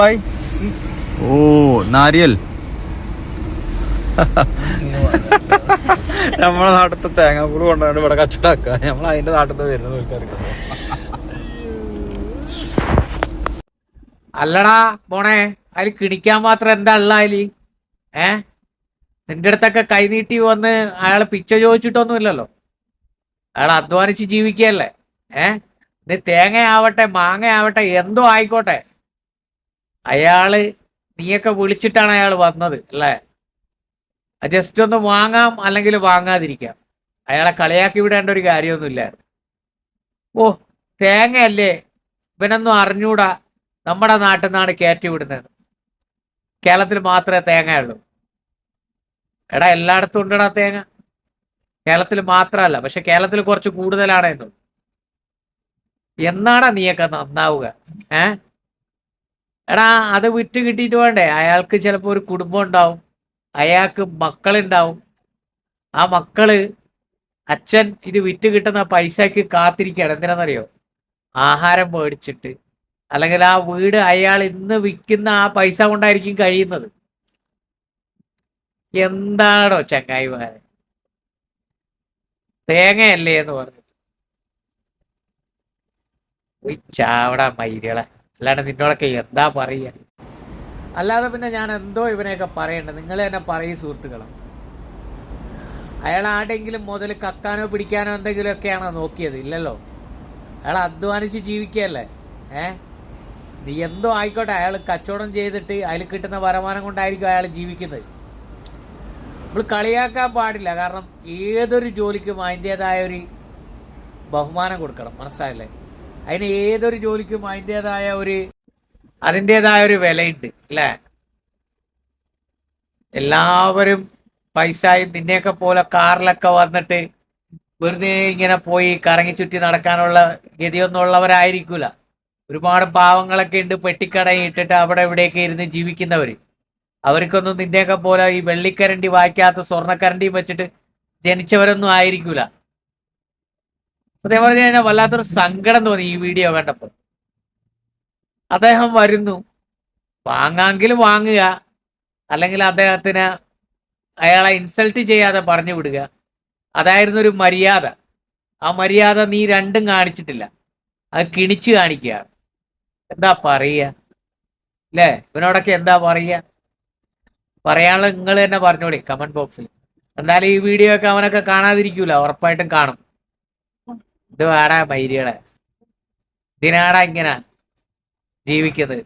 ഓ നാരിയൽ നമ്മളെ നാട്ടിലത്തെ തേങ്ങാപ്പൂള് കൊണ്ടുവന്നിട്ട് ഇവിടെ കച്ചവടാക്കുക. നമ്മൾ അതിന്റെ നാട്ടിൽ വരുന്നത് നോക്കിയറിയാം. അല്ലടാ പോണേ, അതിൽ കിണിക്കാൻ മാത്രം എന്താ ഉള്ള അതില്? നിന്റെ അടുത്തൊക്കെ കൈനീട്ടി വന്ന് അയാളെ പിച്ച ചോദിച്ചിട്ടൊന്നുമില്ലല്ലോ. അയാൾ അധ്വാനിച്ച് ജീവിക്കുകയല്ലേ. നീ തേങ്ങയാവട്ടെ മാങ്ങയാവട്ടെ എന്തോ ആയിക്കോട്ടെ, അയാള് നീയൊക്കെ വിളിച്ചിട്ടാണ് അയാൾ വന്നത് അല്ലേ? ജസ്റ്റ് ഒന്ന് വാങ്ങാം അല്ലെങ്കിൽ വാങ്ങാതിരിക്കാം. അയാളെ കളിയാക്കി വിടേണ്ട ഒരു കാര്യമൊന്നുമില്ല. ഓ തേങ്ങയല്ലേ, ഇവനൊന്നും അറിഞ്ഞൂടാ, നമ്മുടെ നാട്ടിൽ നിന്നാണ് കയറ്റി വിടുന്നത്, കേരളത്തിൽ മാത്രമേ തേങ്ങയുള്ളൂ. എടാ എല്ലായിടത്തും ഉണ്ടടാ തേങ്ങ, കേരളത്തിൽ മാത്രമല്ല, പക്ഷെ കേരളത്തിൽ കുറച്ച് കൂടുതലാണെന്നു. എന്നാടാ നീയൊക്കെ നന്നാവുക? എടാ അത് വിറ്റ് കിട്ടിയിട്ട് വേണ്ടേ? അയാൾക്ക് ചിലപ്പോൾ ഒരു കുടുംബം ഉണ്ടാവും, അയാൾക്ക് മക്കളുണ്ടാവും. ആ മക്കള് അച്ഛൻ ഇത് വിറ്റ് കിട്ടുന്ന പൈസക്ക് കാത്തിരിക്കുകയാണ്. എന്തിനാണെന്നറിയോ? ആഹാരം മേടിച്ചിട്ട്, അല്ലെങ്കിൽ ആ വീട് അയാൾ ഇന്ന് വിൽക്കുന്ന ആ പൈസ കൊണ്ടായിരിക്കും കഴിയുന്നത്. എന്താണോ ചങ്ങായിമാരെ, തേങ്ങയല്ലേ എന്ന് പറഞ്ഞു ചാവടാ മൈരികളെ. അല്ലാണ്ട് നിന്നോടൊക്കെ എന്താ പറയുക? അല്ലാതെ പിന്നെ ഞാൻ എന്തോ ഇവനെയൊക്കെ പറയണ്ടേ? നിങ്ങൾ തന്നെ പറയും സുഹൃത്തുക്കളെ. അയാൾ ആടെങ്കിലും മുതൽ കക്കാനോ പിടിക്കാനോ എന്തെങ്കിലുമൊക്കെയാണോ നോക്കിയത്? ഇല്ലല്ലോ. അയാൾ അധ്വാനിച്ച് ജീവിക്കുകയല്ലേ. നീ എന്തോ ആയിക്കോട്ടെ, അയാൾ കച്ചവടം ചെയ്തിട്ട് അതിൽ കിട്ടുന്ന വരുമാനം കൊണ്ടായിരിക്കും അയാൾ ജീവിക്കുന്നത്. നമ്മൾ കളിയാക്കാൻ പാടില്ല. കാരണം ഏതൊരു ജോലിക്കും അതിൻ്റെതായ ഒരു ബഹുമാനം കൊടുക്കണം, മനസ്സിലായില്ലേ? അതിന് ഏതൊരു ജോലിക്കും അതിൻ്റെതായ ഒരു വിലയുണ്ട് അല്ലേ? എല്ലാവരും പൈസയും നിന്നെയൊക്കെ പോലെ കാറിലൊക്കെ വന്നിട്ട് വെറുതെ ഇങ്ങനെ പോയി കറങ്ങി ചുറ്റി നടക്കാനുള്ള ഗതിയൊന്നും ഉള്ളവരായിരിക്കൂല. ഒരുപാട് പാവങ്ങളൊക്കെ ഉണ്ട്, പെട്ടിക്കടയിൽ ഇട്ടിട്ട് അവിടെ ഇവിടെയൊക്കെ ഇരുന്ന് ജീവിക്കുന്നവർ. അവർക്കൊന്നും നിന്റെയൊക്കെ പോലെ ഈ വെള്ളിക്കരണ്ടി വായിക്കാത്ത സ്വർണ്ണക്കരണ്ടിയും വെച്ചിട്ട് ജനിച്ചവരൊന്നും ആയിരിക്കൂല. സത്യം പറഞ്ഞു കഴിഞ്ഞാൽ വല്ലാത്തൊരു സങ്കടം തോന്നി ഈ വീഡിയോ കണ്ടപ്പോൾ. അദ്ദേഹം വരുന്നു, വാങ്ങാമെങ്കിൽ വാങ്ങുക, അല്ലെങ്കിൽ അദ്ദേഹത്തിന് അയാളെ ഇൻസൾട്ട് ചെയ്യാതെ പറഞ്ഞു വിടുക. അതായിരുന്നു ഒരു മര്യാദ. ആ മര്യാദ നീ രണ്ടും കാണിച്ചിട്ടില്ല, അത് കിണിച്ചു കാണിക്കുകയാണ്. എന്താ പറയുക അല്ലേ? ഇവനോടൊക്കെ എന്താ പറയുക? പറയാനുള്ള നിങ്ങൾ തന്നെ പറഞ്ഞോളി കമന്റ് ബോക്സിൽ. എന്നാലും ഈ വീഡിയോ ഒക്കെ അവനൊക്കെ കാണാതിരിക്കൂല, ഉറപ്പായിട്ടും കാണും. ഇത് വേടാ മൈരികളെ, ഇതിനാടാ ഇങ്ങനെ ജീവിക്കുന്നത്.